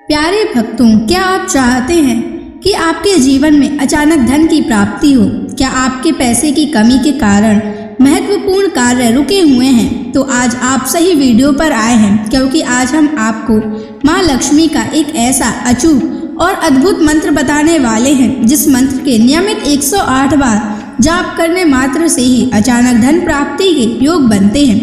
प्यारे भक्तों, क्या आप चाहते हैं कि आपके जीवन में अचानक धन की प्राप्ति हो? क्या आपके पैसे की कमी के कारण महत्वपूर्ण कार्य रुके हुए हैं? तो आज आप सही वीडियो पर आए हैं, क्योंकि आज हम आपको माँ लक्ष्मी का एक ऐसा अचूक और अद्भुत मंत्र बताने वाले हैं, जिस मंत्र के नियमित 108 बार जाप करने मात्र से ही अचानक धन प्राप्ति के योग बनते हैं,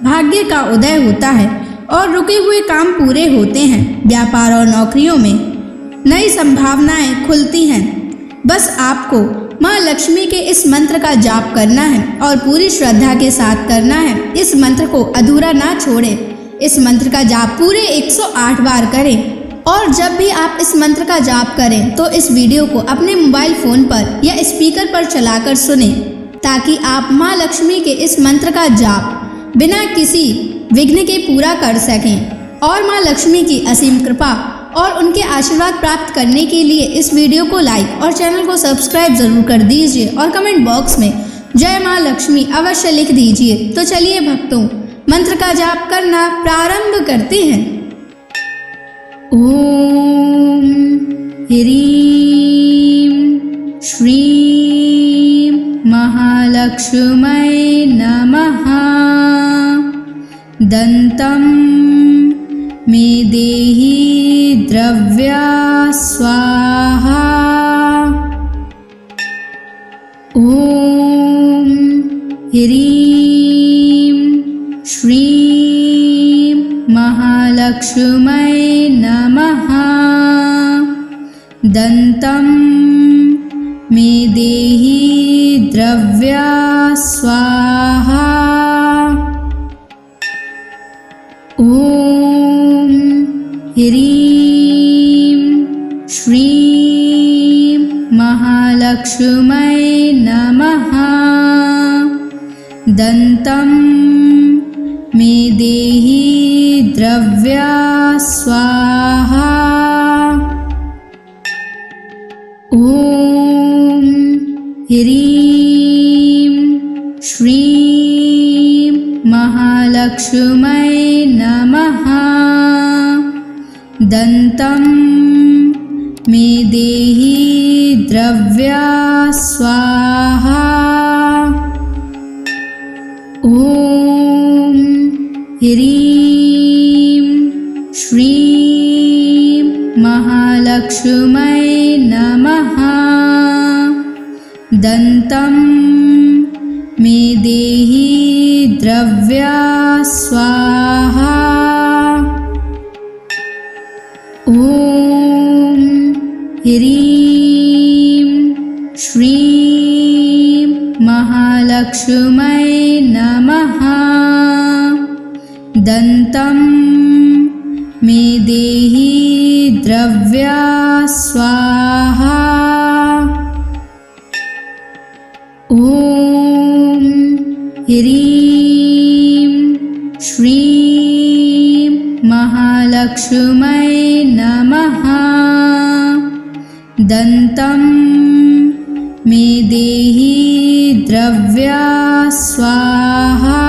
भाग्य का उदय होता है और रुके हुए काम पूरे होते हैं। व्यापार और नौकरियों में नई संभावनाएं खुलती हैं। बस आपको माँ लक्ष्मी के इस मंत्र का जाप करना है और पूरी श्रद्धा के साथ करना है। इस मंत्र को अधूरा ना छोड़ें। इस मंत्र का जाप पूरे 108 बार करें और जब भी आप इस मंत्र का जाप करें तो इस वीडियो को अपने मोबाइल फोन पर या स्पीकर पर चलाकर सुनें, ताकि आप माँ लक्ष्मी के इस मंत्र का जाप बिना किसी विघ्न के पूरा कर सकें। और माँ लक्ष्मी की असीम कृपा और उनके आशीर्वाद प्राप्त करने के लिए इस वीडियो को लाइक और चैनल को सब्सक्राइब जरूर कर दीजिए और कमेंट बॉक्स में जय माँ लक्ष्मी अवश्य लिख दीजिए। तो चलिए भक्तों, मंत्र का जाप करना प्रारंभ करते हैं। ओम ह्रीं श्रीं महालक्ष्मै नमः। दन्तं मे देहि द्रव्या स्वाहा। ओम ह्रीं श्रीं महालक्ष्मै नमः। दन्तं मे देहि द्रव्या स्वाहा। ओम ह्रीं श्रीं महालक्ष्मै नमः। दन्तं मे देहि द्रव्या स्वाहा। ओम ह्रीं श्रीं महालक्ष्मै नमः। दन्तं मे देहि द्रव्या स्वाहा। ओम ह्रीं श्रीं महालक्ष्मै नमः। दन्तं मे देहि द्रव्या स्वाहा। ओम ह्रीं श्रीं महालक्ष्मै नमः। दन्तं मे देहि द्रव्या स्वाहा। ओम ह्रीं श्रीं महालक्ष्मै नमः। दन्तं मे देहि द्रव्या स्वाहा।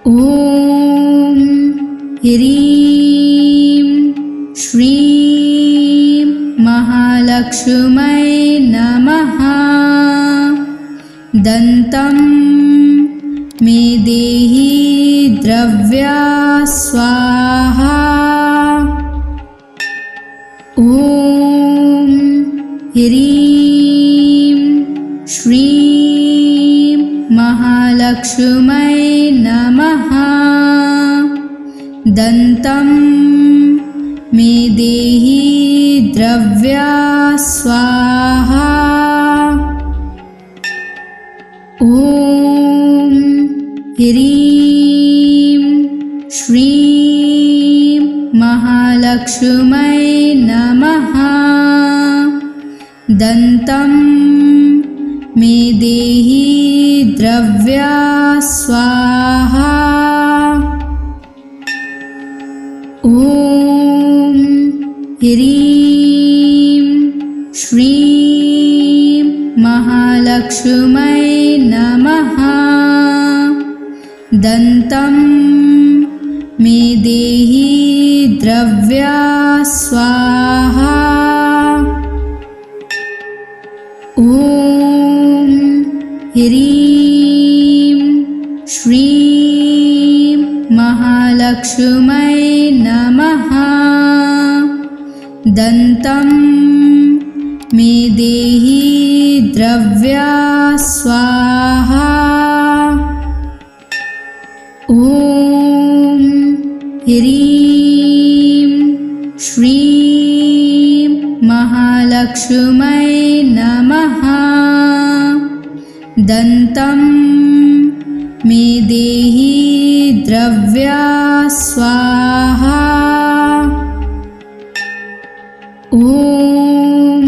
ओम ह्रीं श्रीं महालक्ष्मै नमः। दन्तं मे देहि द्रव्या स्वाहा। ओम ह्रीं श्रीं महालक्ष्मै नमः। दन्तं मे देहि द्रव्या स्वाहा। ओम ह्रीं श्रीं महालक्ष्मै नमः। दन्तं मे देहि द्रव्या स्वाहा। ओम ह्रीं श्रीं महालक्ष्मै नमः। दन्तं मे देहि ह्रीं श्रीं महालक्ष्मै नमः। दन्तं मे देहि द्रव्या स्वाहा। ॐ ह्रीं श्रीं महालक्ष्मै नमः। दन्तं मे देहि द्रव्या स्वाहा। ॐ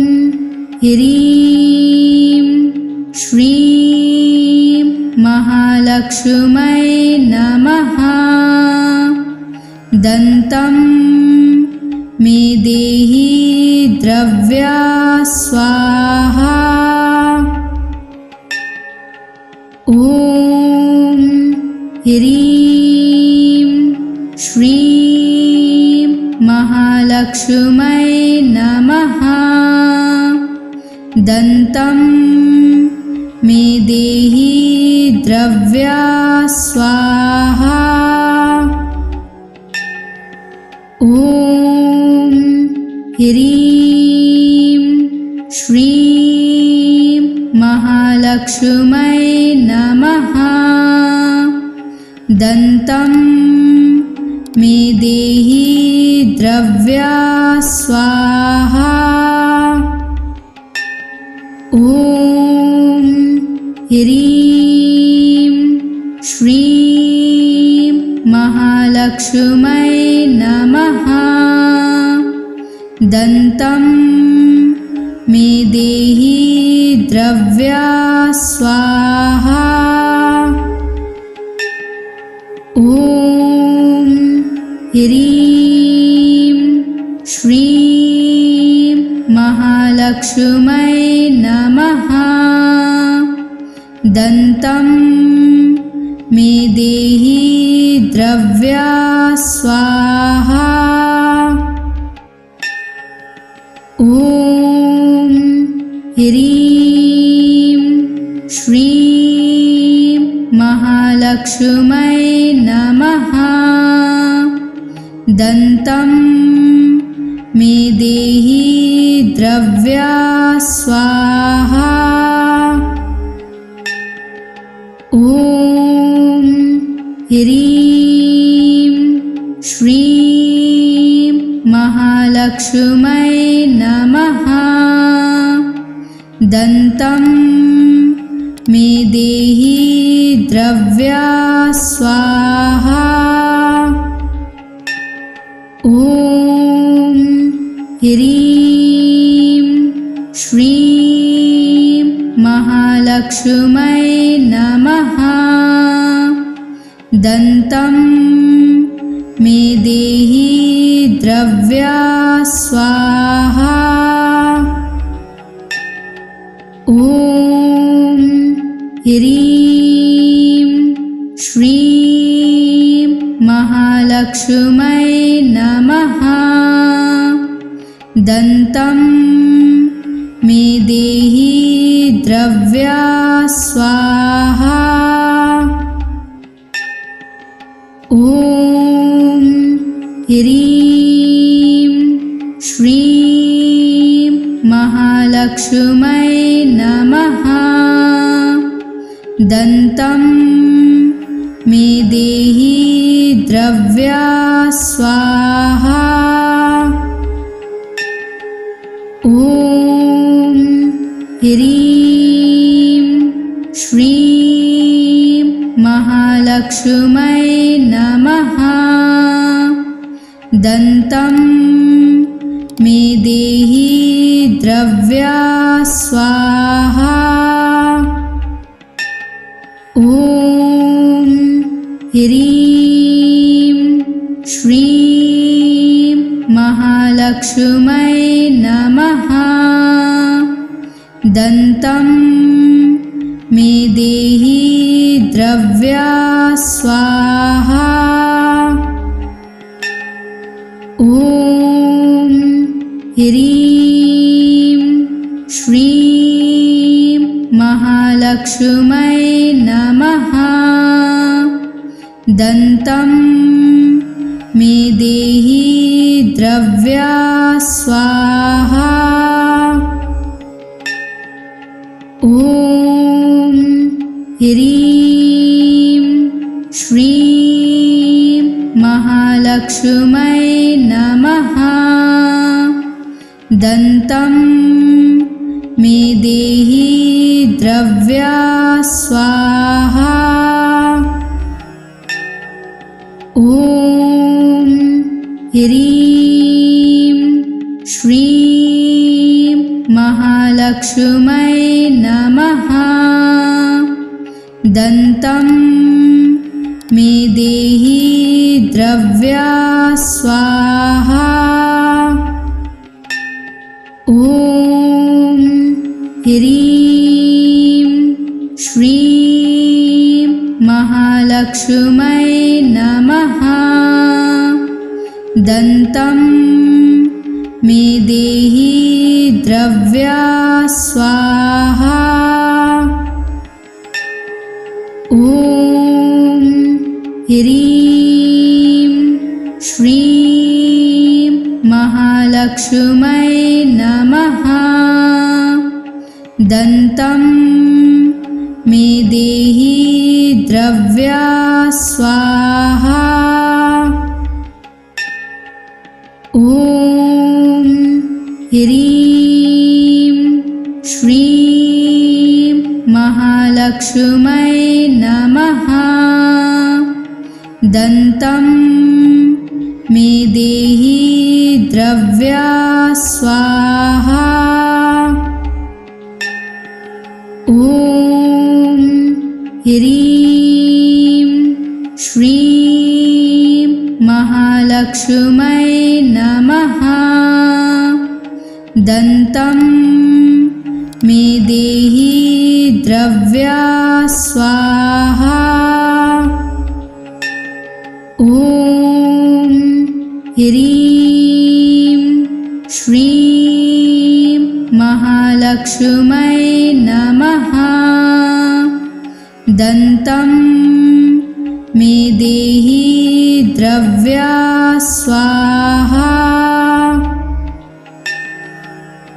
ह्रीं श्रीं महालक्ष्मै नमः। दन्तं मे देहि द्रव्या स्वाहा। ॐ ह्रीं श्रीं महालक्ष्मै नमः। दन्तं मे देहि द्रव्या स्वाहा। ॐ ह्रीं श्रीं महालक्ष्मै नमः। दन्तं मे देहि द्रव्या स्वाहा। ॐ ह्रीं श्रीं महालक्ष्मै नमः। दन्तं मे देहि द्रव्या स्वाहा। ॐ ह्रीं श्रीं महालक्ष्मै नमः। दन्तं मे देहि द्रव्या स्वाहा। ॐ ह्रीं श्रीं महालक्ष्मै नमः। दन्तं मे देहि द्रव्या स्वाहा। ॐ ह्रीं श्रीं महालक्ष्मै नमः। दन्तं मे देहि द्रव्या स्वाहा। ॐ ह्रीं श्रीं महालक्ष्मै नमः। दन्तं मे देहि द्रव्या स्वाहा। ॐ ह्रीं श्रीं महालक्ष्मै नमः। दन्तं मे देहि द्रव्या स्वाहा। ॐ ह्रीं श्रीं महालक्ष्मै नमः। दन्तं मे देहि द्रव्या स्वाहा। ॐ ह्रीं श्रीं महालक्ष्मै नमः। दन्तं मे देहि द्रव्या स्वाहा। ॐ ह्रीं श्रीं महालक्ष्मै नमः। दन्तं मे देहि द्रव्या स्वाहा। ॐ ह्रीं श्रीं महालक्ष्मी महालक्ष्मै नमः। दन्तं मे देहि द्रव्या स्वाहा। ॐ ह्रीं श्रीं महालक्ष्मै नमः। दन्तं मे देहि द्रव्या स्वाहा। ॐ ह्रीं श्रीं महालक्ष्मै नमः। दन्तं मे देहि द्रव्या स्वाहा। ॐ ह्रीं श्रीं महालक्ष्मै नमः। दन्तं मे देहि द्रव्या स्वाहा। ॐ ह्रीं श्रीं महालक्ष्मै नमः। दन्तं मे देहि द्रव्या स्वाहा। ॐ ह्रीं श्रीं महालक्ष्मै नमः। दन्तं मे देहि द्रव्या स्वाहा। ॐ ह्रीं श्रीं महालक्ष्मै नमः। दन्तं मे देहि द्रव्या स्वाहा। ॐ ह्रीं श्रीं महालक्ष्मै नमः। दन्तं मे देहि द्रव्या स्वाहा।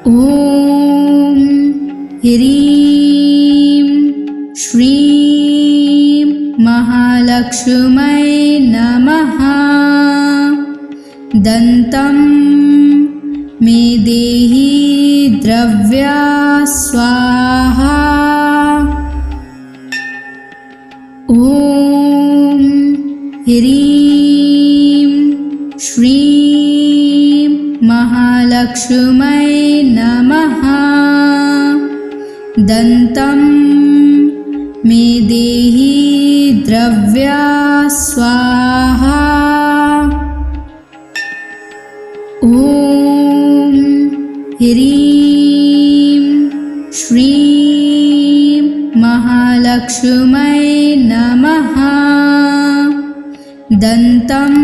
ॐ ह्रीं श्रीं महालक्ष्मै नमः। दन्तं मे देहि द्रव्या स्वाहा। ॐ ह्रीं श्रीं महालक्ष्मै नमः। दन्तं मे देहि द्रव्या स्वाहा। ॐ ह्रीं श्रीं महालक्ष्मै नमः। दन्तं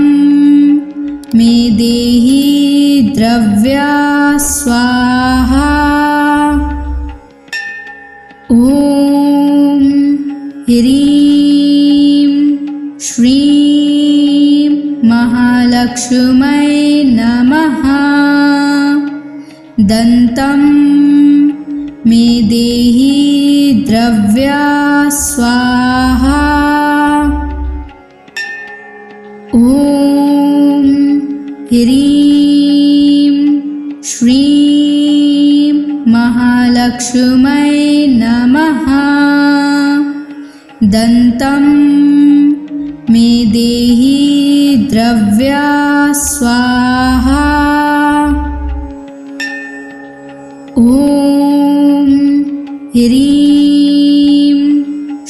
मे देहि द्रव्या स्वाहा। ॐ ह्रीं श्रीं महालक्ष्मै नमः। दन्तं मे देहि द्रव्या स्वाहा। ॐ ह्रीं श्रीं महालक्ष्मै नमः। दन्तं मे देहि द्रव्या स्वाहा। ॐ ह्रीं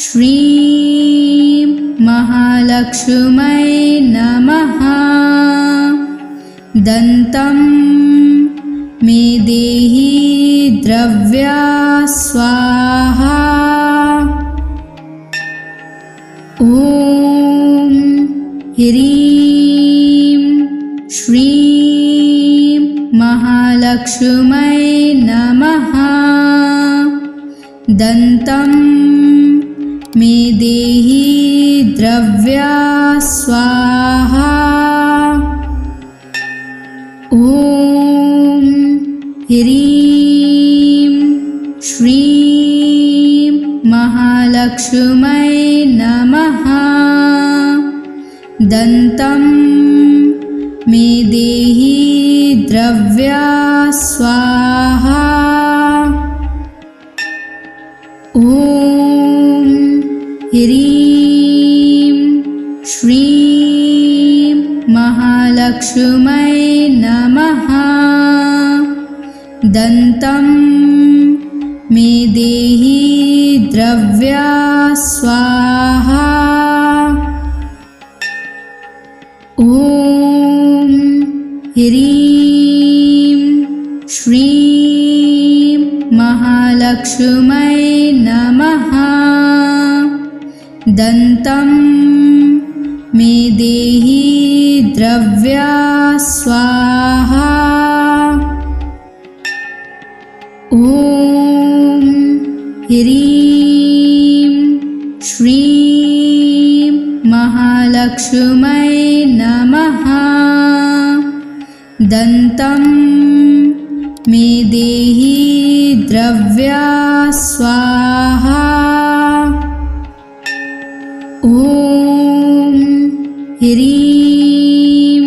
श्रीं महालक्ष्मै नमः। दन्तं मे देहि द्रव्या स्वाहा। ॐ ह्रीं श्रीं महालक्ष्मै नमः। दन्तं मे देहि द्रव्या स्वाहा। ॐ ह्रीं श्रीं महालक्ष्मै नमः। दन्तं मे देहि द्रव्या स्वाहा। ॐ ह्रीं श्रीं महालक्ष्मै नमः। दन्तं मे देहि द्रव्या स्वाहा। ॐ ह्रीं श्रीं महालक्ष्मै नमः। दन्तं मे देहि द्रव्या स्वाहा। ॐ ह्रीं श्रीं महालक्ष्मै नमः। दन्तं मे देहि द्रव्या स्वाहा। ॐ ह्रीं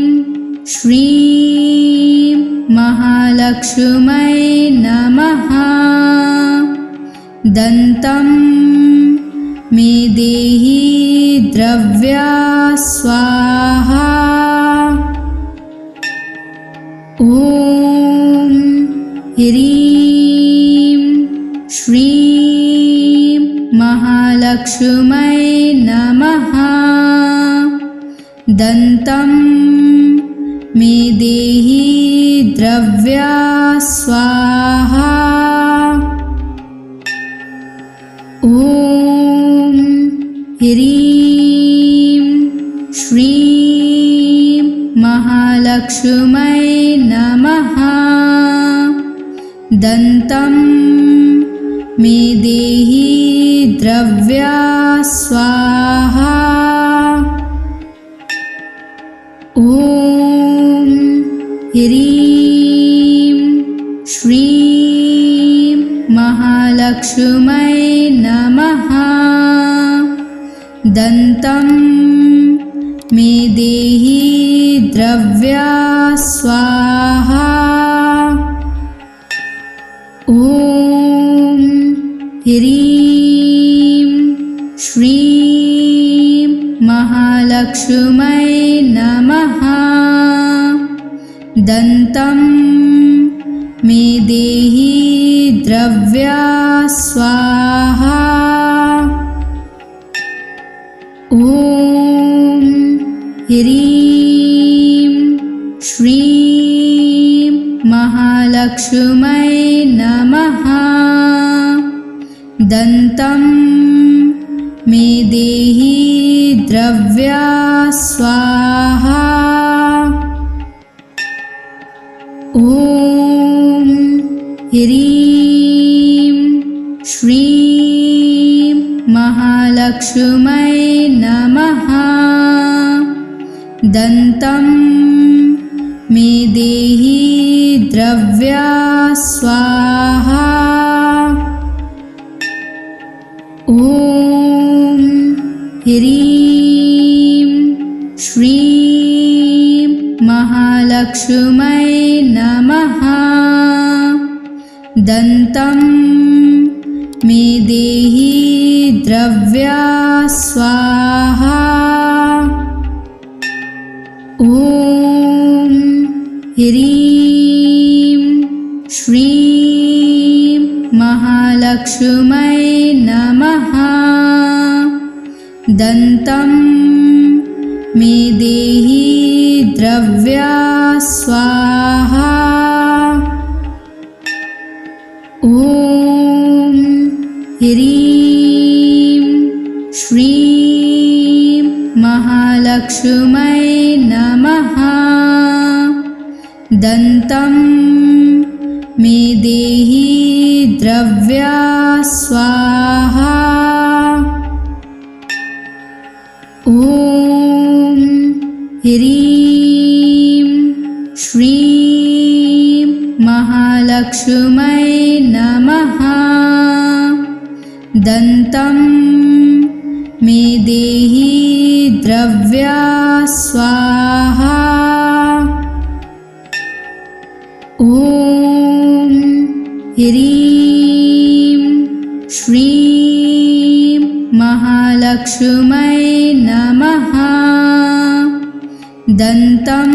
श्रीं महालक्ष्मै नमः। दन्तं मे देहि द्रव्या स्वाहा। ॐ ह्रीं श्रीं महालक्ष्मै नमः। दन्तं मे देहि द्रव्या स्वाहा। ॐ ह्रीं श्रीं महालक्ष्मै नमः। दन्तं मे देहि द्रव्या स्वाहा। ॐ ह्रीं श्रीं महालक्ष्मै नमः। दन्तं मे देहि द्रव्या स्वाहा। ॐ ह्रीं श्रीं महालक्ष्मै नमः। दन्तं मे देहि द्रव्या स्वाहा। ॐ ह्रीं श्रीं महालक्ष्मै नमः। दन्तं मे देहि द्रव्या स्वाहा। ॐ ह्रीं श्रीं महालक्ष्मै नमः। दन्तं मे देहि द्रव्या स्वाहा। ॐ ह्रीं श्रीं महालक्ष्मै नमः। दन्तं मे देहि द्रव्या स्वाहा। ॐ ह्रीं श्रीं महालक्ष्मै नमः। दन्तं मे देहि द्रव्या स्वाहा। ॐ ह्रीं श्रीं महालक्ष्मै नमः। दन्तं मे देहि द्रव्या स्वाहा। ह्रीं श्रीं महालक्ष्मै नमः। दन्तं मे देहि द्रव्या स्वाहा। ॐ ह्रीं श्रीं महालक्ष्मै नमः। दन्तं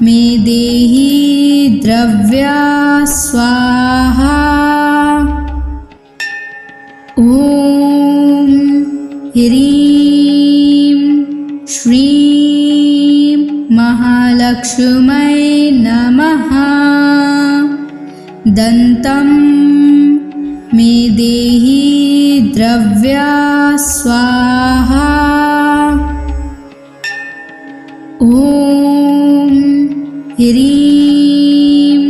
मे देहि द्रव्या स्वाहा। ॐ ह्रीं श्रीं महालक्ष्मै नमः। दन्तं मे देहि द्रव्या स्वाहा। ॐ ह्रीं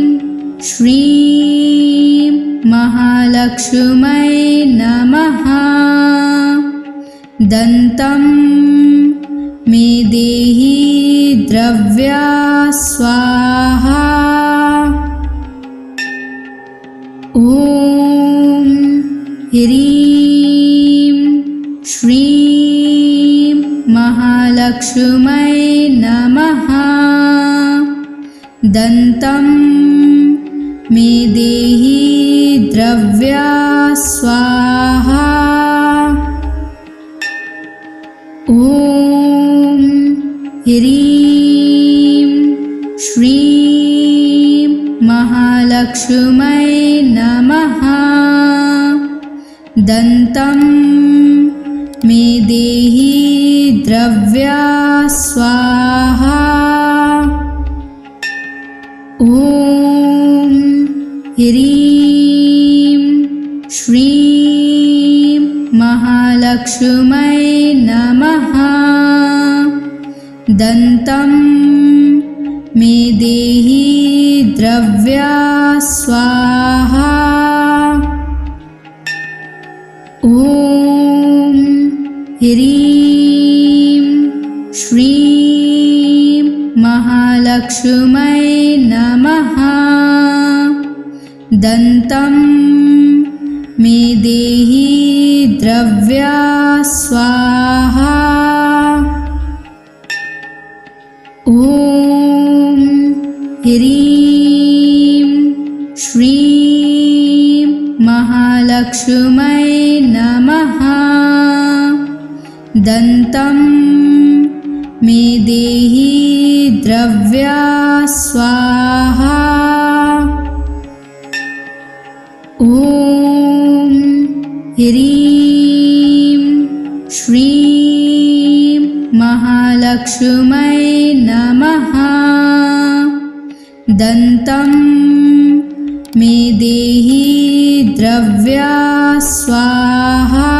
श्रीं महालक्ष्मै नमः। दन्तं मे देहि द्रव्या स्वाहा। ॐ ह्रीं श्रीं महालक्ष्मै नमः। दन्तं मे देहि द्रव्या स्वाहा। ॐ ह्रीं श्रीं महालक्ष्मै नमः। दन्तं मे देहि द्रव्या स्वाहा। ॐ ह्रीं श्रीं महालक्ष्मै नमः। दन्तं मे देहि द्रव्या स्वाहा। ॐ ह्रीं श्रीं महालक्ष्मै नमः। दन्तं मे देहि द्रव्या स्वाहा। ॐ ह्रीं श्रीं महालक्ष्मै नमः। दन्तं मे देहि द्रव्या स्वाहा। ॐ ह्रीं श्रीं महालक्ष्मै नमः। दन्तं मे देहि द्रव्या स्वाहा।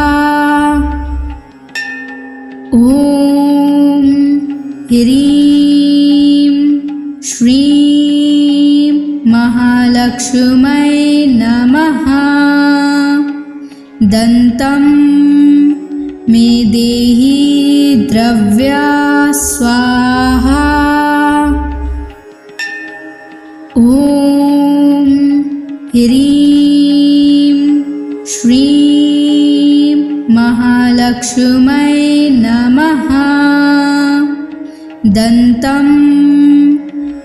ॐ ह्रीं श्रीं महालक्ष्मै नमः। दन्तं मे देहि द्रव्या स्वाहा। ॐ ह्रीं श्रीं महालक्ष्मै नमः। दन्तं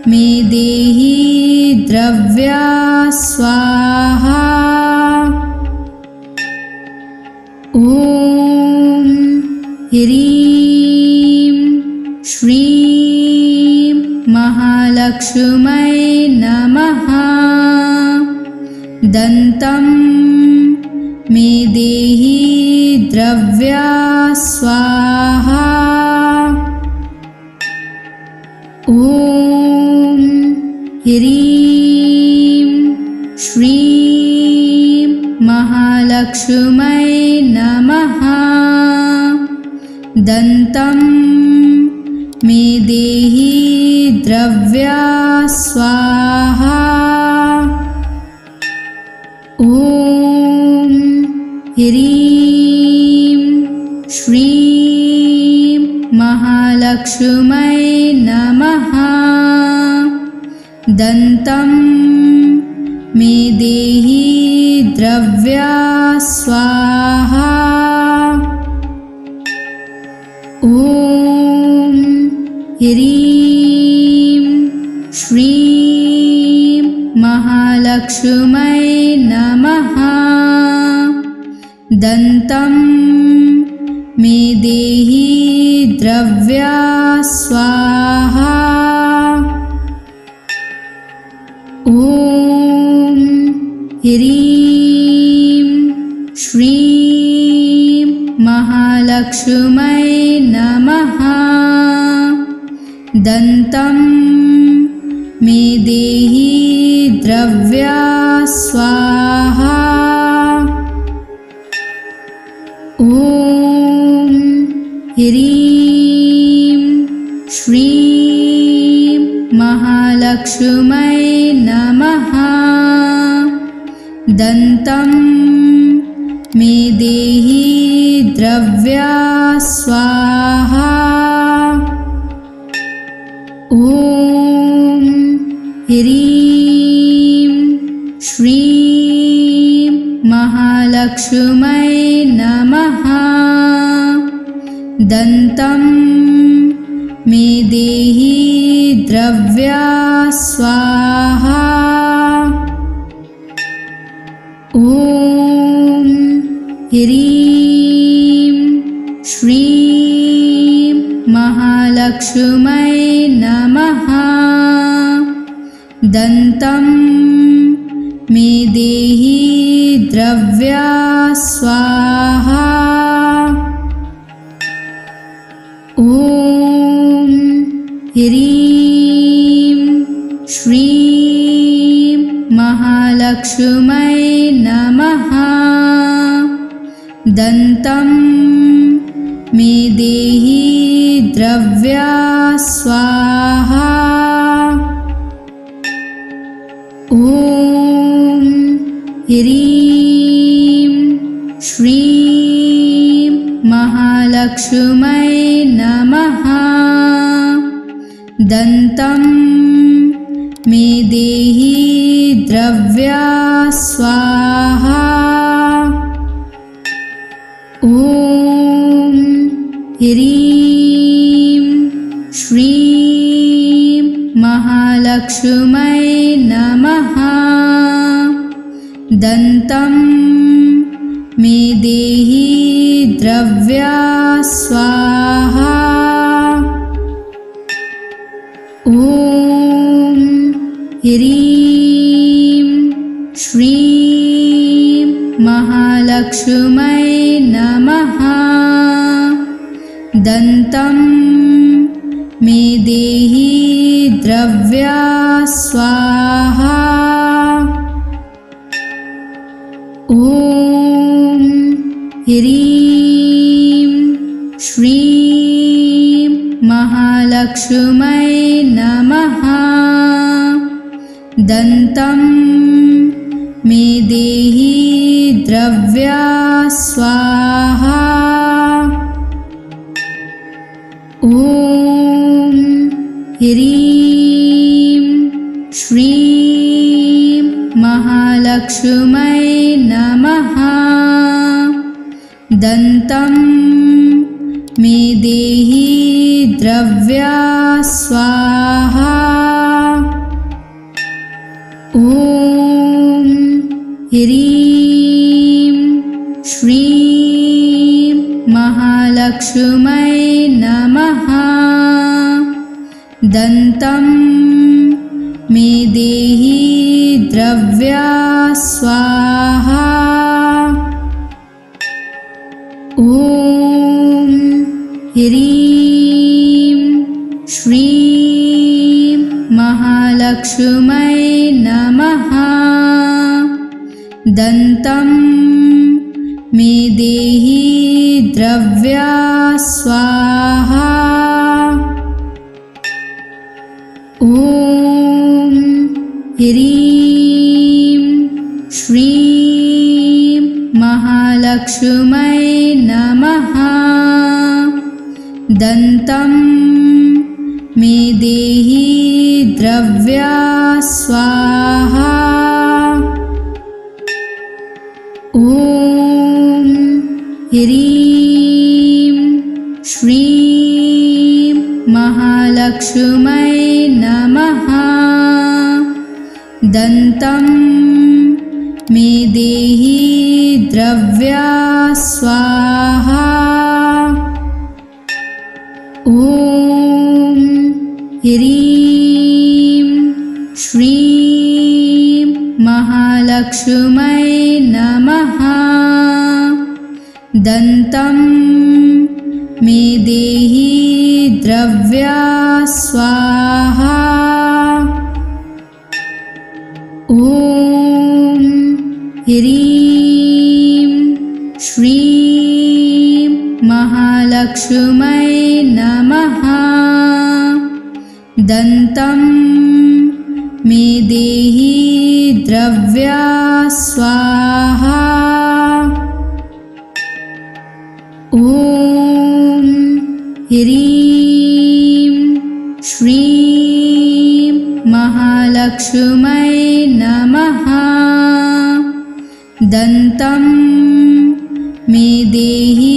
मे देहि द्रव्या स्वाहा। ॐ ह्रीं श्रीं महालक्ष्मै नमः। दन्तं मे देहि द्रव्या स्वाहा। ॐ ह्रीं श्रीं महालक्ष्मै नमः। दन्तं मे देहि द्रव्या स्वाहा। ॐ ह्रीं श्रीं महालक्ष्मै महालक्ष्मै नमः। दन्तं मे देहि द्रव्या स्वाहा। ॐ ह्रीं श्रीं महालक्ष्मै नमः। दन्तं मे देहि द्रव्या स्वाहा। ॐ ह्रीं श्रीं महालक्ष्मै नमः। दन्तं मे देहि द्रव्या स्वाहा। ॐ ह्रीं श्रीं महालक्ष्मै नमः। दन्तं मे देहि द्रव्या स्वाहा। ॐ ह्रीं श्रीं महालक्ष्मै नमः। दन्तं मे देहि द्रव्या स्वाहा। ॐ ह्रीं श्रीं महालक्ष्मै नमः। दन्तं मे देहि द्रव्या स्वाहा। ॐ ह्रीं श्रीं महालक्ष्मै नमः। दन्तं मे देहि द्रव्या स्वाहा। ॐ ह्रीं श्रीं महालक्ष्मै नमः। दन्तं मे देहि द्रव्या स्वाहा। ॐ ह्रीं श्रीं महालक्ष्मै नमः। दन्तं मे देहि द्रव्या स्वाहा। ॐ ह्रीं श्रीं महालक्ष्मै नमः। दन्तं मे देहि द्रव्या स्वाहा। ॐ ह्रीं श्रीं महालक्ष्मै नमः। दन्तं मे देहि द्रव्या स्वाहा। ॐ ह्रीं श्रीं महालक्ष्मै नमः। दन्तं मे देहि द्रव्या स्वाहा। ॐ ह्रीं श्रीं महालक्ष्मै नमः। दन्तं मे देहि द्रव्या स्वाहा। ॐ ह्रीं श्रीं महालक्ष्मै नमः। दन्तं मे देहि द्रव्या स्वाहा। ॐ ह्रीं श्रीं महालक्ष्मै नमः। दन्तं मे देहि द्रव्या स्वाहा। ॐ ह्रीं श्रीं महालक्ष्मै नमः। दन्तं मे देहि द्रव्या स्वाहा। ॐ ह्रीं श्रीं महालक्ष्मै नमः। दन्तं मे देहि द्रव्या स्वाहा। ॐ ह्रीं श्रीं महालक्ष्मै नमः। दन्तं मे देहि द्रव्या स्वाहा। ॐ ह्रीं श्रीं महालक्ष्मै नमः। दन्तं मे देहि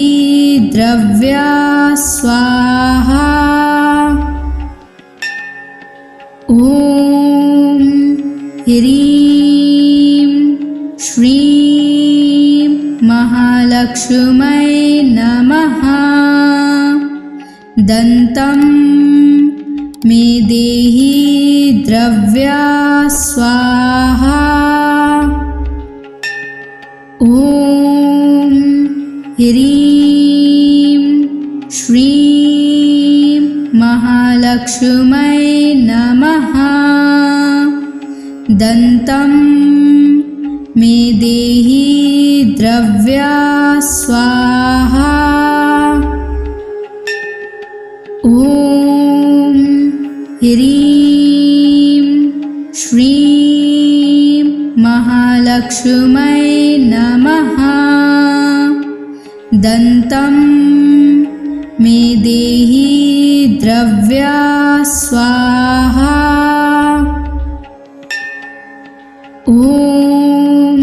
द्रव्या स्वाहा। ॐ ह्रीं श्रीं महालक्ष्मै नमः। दन्तं मे देहि द्रव्या स्वाहा। ॐ ह्रीं श्रीं महालक्ष्मै नमः। दन्तं मे देहि द्रव्या स्वाहा। ॐ ह्रीं श्रीं महालक्ष्मै नमः। दन्तं मे देहि द्रव्या स्वाहा। ॐ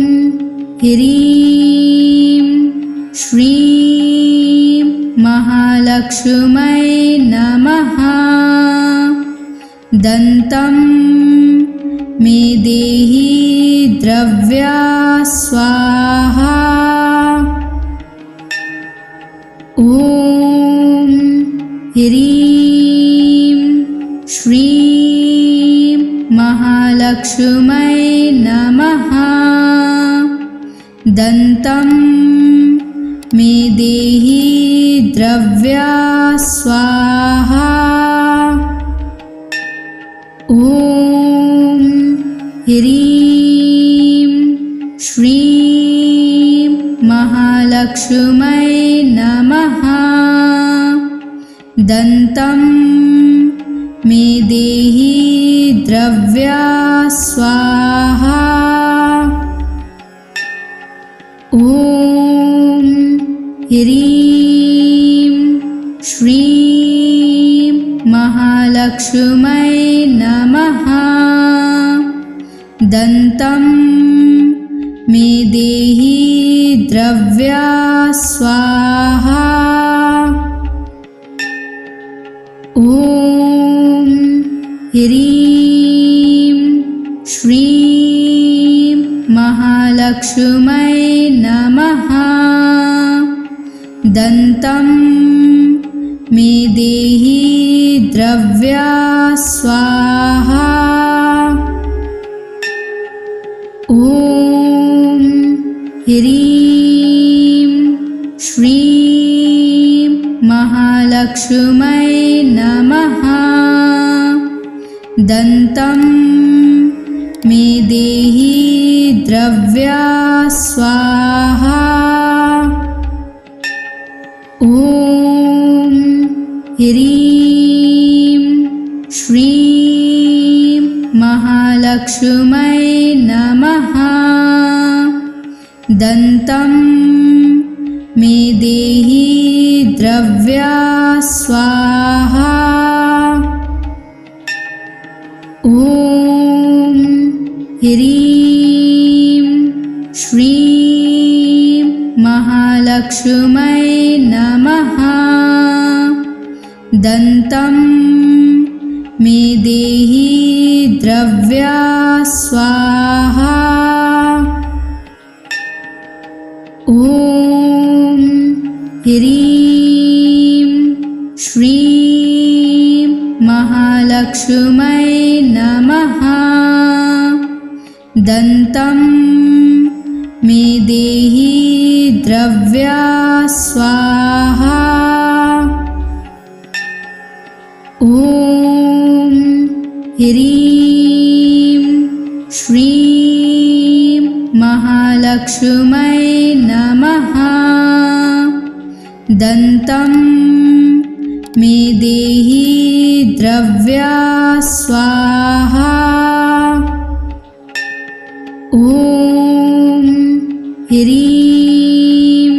ह्रीं श्रीं महालक्ष्मै नमः। दन्तं मे देहि द्रव्या स्वाहा। ॐ ह्रीं श्रीं महालक्ष्मै नमः। दन्तं मे देहि द्रव्या स्वाहा। ॐ ह्रीं श्रीं महालक्ष्मै नमः। दन्तं मे देहि द्रव्या स्वाहा। ॐ ह्रीं श्रीं महालक्ष्मै नमः। दन्तं मे देहि द्रव्या स्वाहा। ॐ ह्रीं श्रीं महालक्ष्मै नमः। दन्तं मे देहि द्रव्या स्वाहा। ॐ ह्रीं श्रीं महालक्ष्मै नमः। दन्तं मे देहि द्रव्या स्वाहा। ॐ ह्रीं श्रीं महालक्ष्मै नमः। दन्तं मे देहि द्रव्या स्वाहा। ह्रीं श्रीं महालक्ष्मै नमः। दन्तं मे देहि द्रव्या स्वाहा। ॐ ह्रीं श्रीं महालक्ष्मै नमः। दन्तं मे देहि द्रव्या स्वाहा। ॐ ह्रीं श्रीं महालक्ष्मै नमः। दन्तं मे देहि द्रव्या स्वाहा। ॐ ह्रीं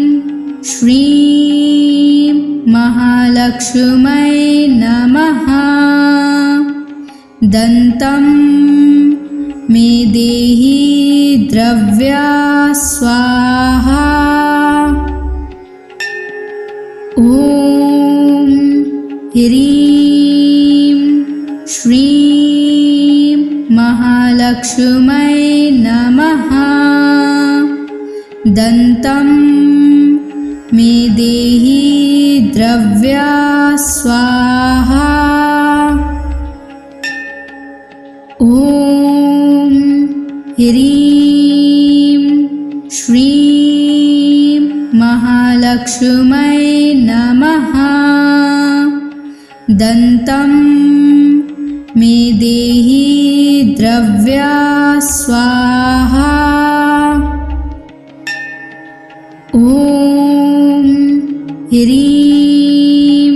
श्रीं महालक्ष्मै नमः। दन्तं मे देहि द्रव्या स्वाहा। ॐ ह्रीं श्रीं महालक्ष्मै नमः। दन्तं मे देहि द्रव्या स्वाहा। ॐ ह्रीं श्रीं महालक्ष्मै नमः। दन्तं मे देहि द्रव्या स्वाहा। ॐ ह्रीं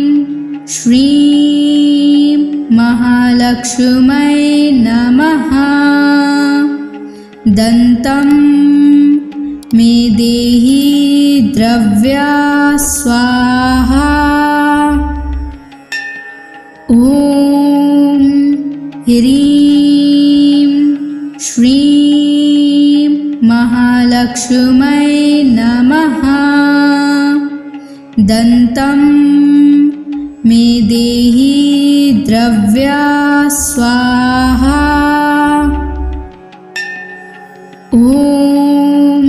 श्रीं महालक्ष्मै नमः। दन्तं मे देहि द्रव्या स्वाहा। ॐ ह्रीं श्रीं महालक्ष्मै नमः। दन्तं मे देहि द्रव्या स्वाहा। ॐ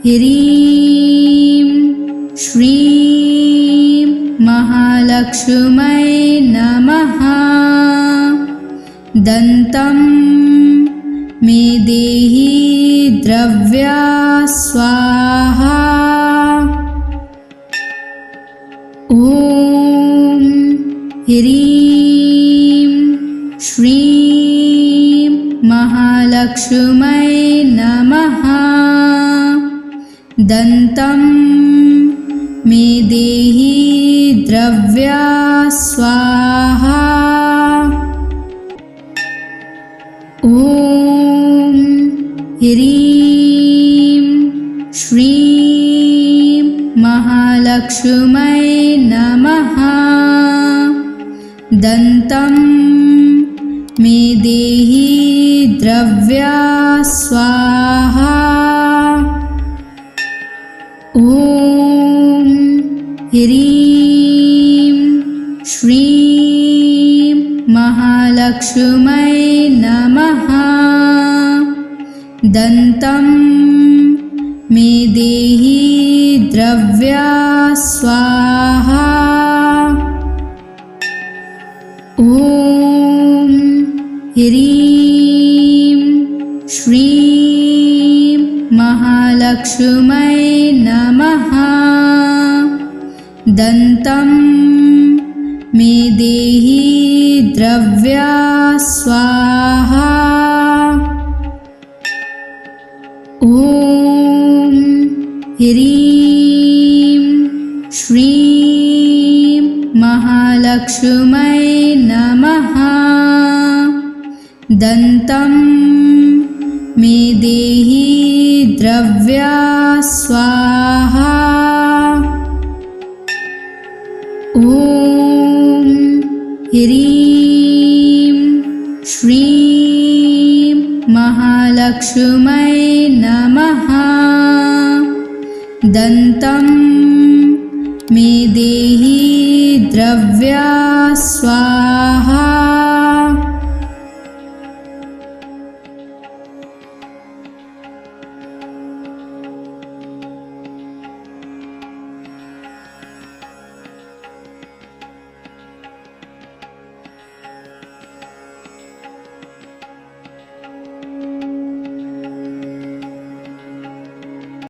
ह्रीं श्रीं महालक्ष्मै नमः। दन्तं मे देहि द्रव्या स्वाहा। ॐ ह्रीं श्रीं महालक्ष्मै नमः। दन्तं मे देहि द्रव्या स्वाहा। ॐ ह्रीं श्रीं महालक्ष्मै नमः। दन्तं मे देहि द्रव्या स्वाहा। ॐ ह्रीं श्रीं महालक्ष्मै नमः। दन्तं मे देहि द्रव्या स्वाहा। ॐ ह्रीं श्रीं महालक्ष्मै नमः। दन्तं मे देहि द्रव्या स्वाहा। ॐ ह्रीं श्रीं महालक्ष्मै नमः। दन्तं मे देहि द्रव्या स्वाहा। ॐ ह्रीं श्रीं महालक्ष्मी तस्मै नमः। दन्तं मे देहि द्रव्या स्वाहा।